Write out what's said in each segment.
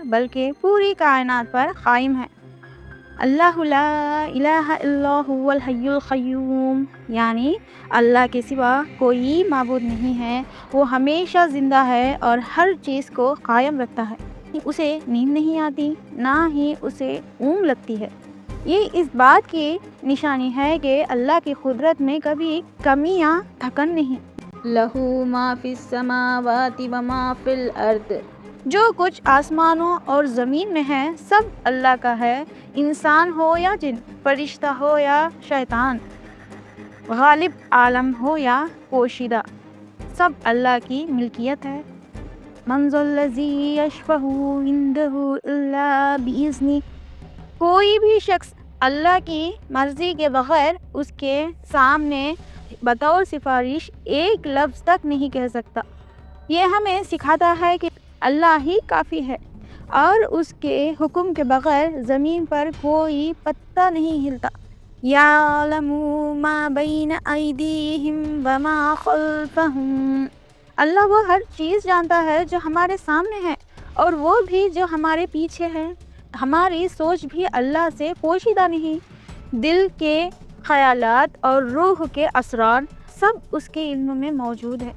बल्कि पूरी कायनात पर कायम है। अल्लाहु ला इलाहा इल्ला हुवल हय्युल क़य्यूम, यानी अल्लाह के सिवा कोई माबूद नहीं है, वो हमेशा ज़िंदा है और हर चीज़ को कायम रखता है। उसे नींद नहीं आती, ना ही उसे ऊँघ लगती है। ये इस बात की निशानी है कि अल्लाह की कुदरत में कभी कमी या थकन नहीं। लहू मा फिस समावाति व मा फिल अर्द, जो कुछ आसमानों और ज़मीन में है सब अल्लाह का है। इंसान हो या जिन, फरिश्ता हो या शैतान, गालिब आलम हो या पोशीदा, सब अल्लाह की मिल्कियत है। मंज़ुल्लज़ी यशफ़हु इंदहु इल्ला बिइज़्निह, कोई भी शख्स अल्लाह की मर्ज़ी के बग़ैर उसके सामने बतौर सिफारिश एक लफ्ज़ तक नहीं कह सकता। ये हमें सिखाता है कि अल्लाह ही काफ़ी है और उसके हुक्म के बग़ैर ज़मीन पर कोई पत्ता नहीं हिलता। यालमु मा बैन अयदीहिम व मा खल्फहुम, अल्लाह वो हर चीज़ जानता है जो हमारे सामने है और वो भी जो हमारे पीछे है। हमारी सोच भी अल्लाह से पोशीदा नहीं। दिल के ख़यालात और रूह के असरार सब उसके इल्म में मौजूद है।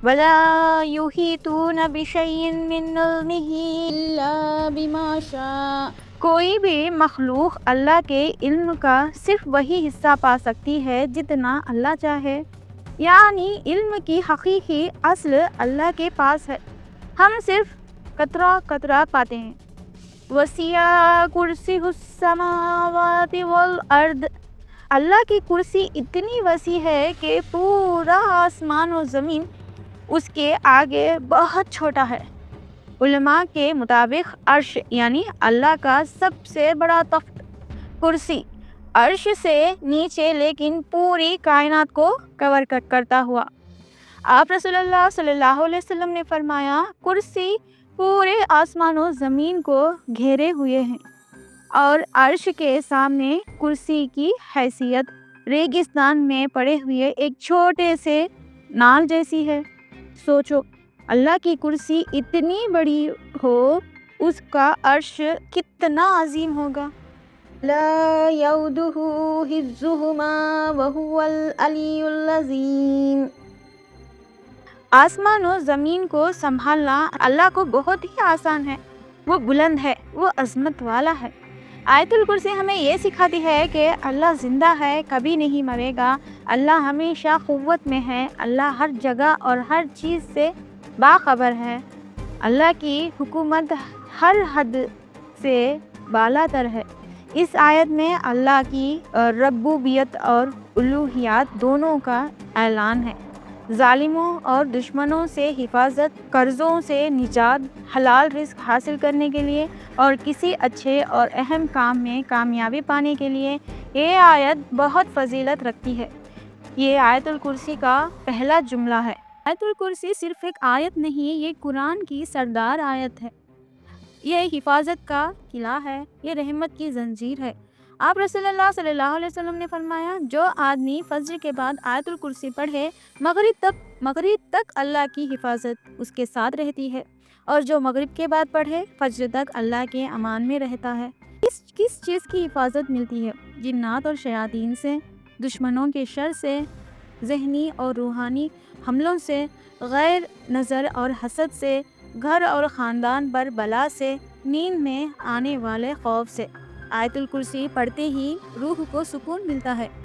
वला युहीतून बिशैइन मिन इल्मिही इल्ला बिमा शा, कोई भी मखलूक अल्लाह के इल्म का सिर्फ वही हिस्सा पा सकती है जितना अल्लाह चाहे, यानी इल्म की हकीकी असल अल्लाह के पास है, हम सिर्फ कतरा कतरा पाते हैं। वसिया कुर्सियुस समावाति वल अर्द, अल्लाह की कुर्सी इतनी वसी है कि पूरा आसमान और ज़मीन उसके आगे बहुत छोटा है। उलमा के मुताबिक अर्श यानी अल्लाह का सबसे बड़ा तख्त, कुर्सी अर्श से नीचे लेकिन पूरी कायनात को कवर करता हुआ। आप रसूलुल्लाह सल्लल्लाहु अलैहि वसल्लम ने फरमाया, कुर्सी पूरे आसमान और ज़मीन को घेरे हुए हैं और अर्श के सामने कुर्सी की हैसियत रेगिस्तान में पड़े हुए एक छोटे से नाल जैसी है। सोचो, अल्लाह की कुर्सी इतनी बड़ी हो, उसका अर्श कितना अजीम होगा। ला यऊदुहु हिफ्ज़ुहुमा व हुवल अलियुल अज़ीम, आसमान और ज़मीन को संभालना अल्लाह को बहुत ही आसान है। वो बुलंद है, वो अज़मत वाला है। आयतुल कुर्सी हमें ये सिखाती है कि अल्लाह ज़िंदा है, कभी नहीं मरेगा। अल्लाह हमेशा क़ुव्वत में है। अल्लाह हर जगह और हर चीज़ से बाखबर है। अल्लाह की हुकूमत हर हद से बालातर है। इस आयत में अल्लाह की रब्बूबियत और उलूहियत दोनों का ऐलान है। ज़ालिमों और दुश्मनों से हिफाजत, कर्ज़ों से निजात, हलाल रिज़्क़ हासिल करने के लिए और किसी अच्छे और अहम काम में कामयाबी पाने के लिए ये आयत बहुत फजीलत रखती है। ये आयतुल कुर्सी का पहला जुमला है। आयतुल कुर्सी सिर्फ एक आयत नहीं, ये कुरान की सरदार आयत है। ये हिफाजत का किला है, ये रहमत की जंजीर है। आप रसूलुल्लाह सल्लल्लाहु अलैहि वसल्लम ने फरमाया, जो आदमी फज्र के बाद आयतुल कुर्सी पढ़े, मगरिब तक अल्लाह की हिफाजत उसके साथ रहती है, और जो मगरिब के बाद पढ़े फज्र तक अल्लाह के अमान में रहता है। किस चीज़ की हिफाजत मिलती है? जिन्नात और शयातीन से, दुश्मनों के शर से, ज़हनी और रूहानी हमलों से, गैर नज़र और हसद से, घर और ख़ानदान पर बला से, नींद में आने वाले खौफ से। आयतुल कुर्सी पढ़ते ही रूह को सुकून मिलता है।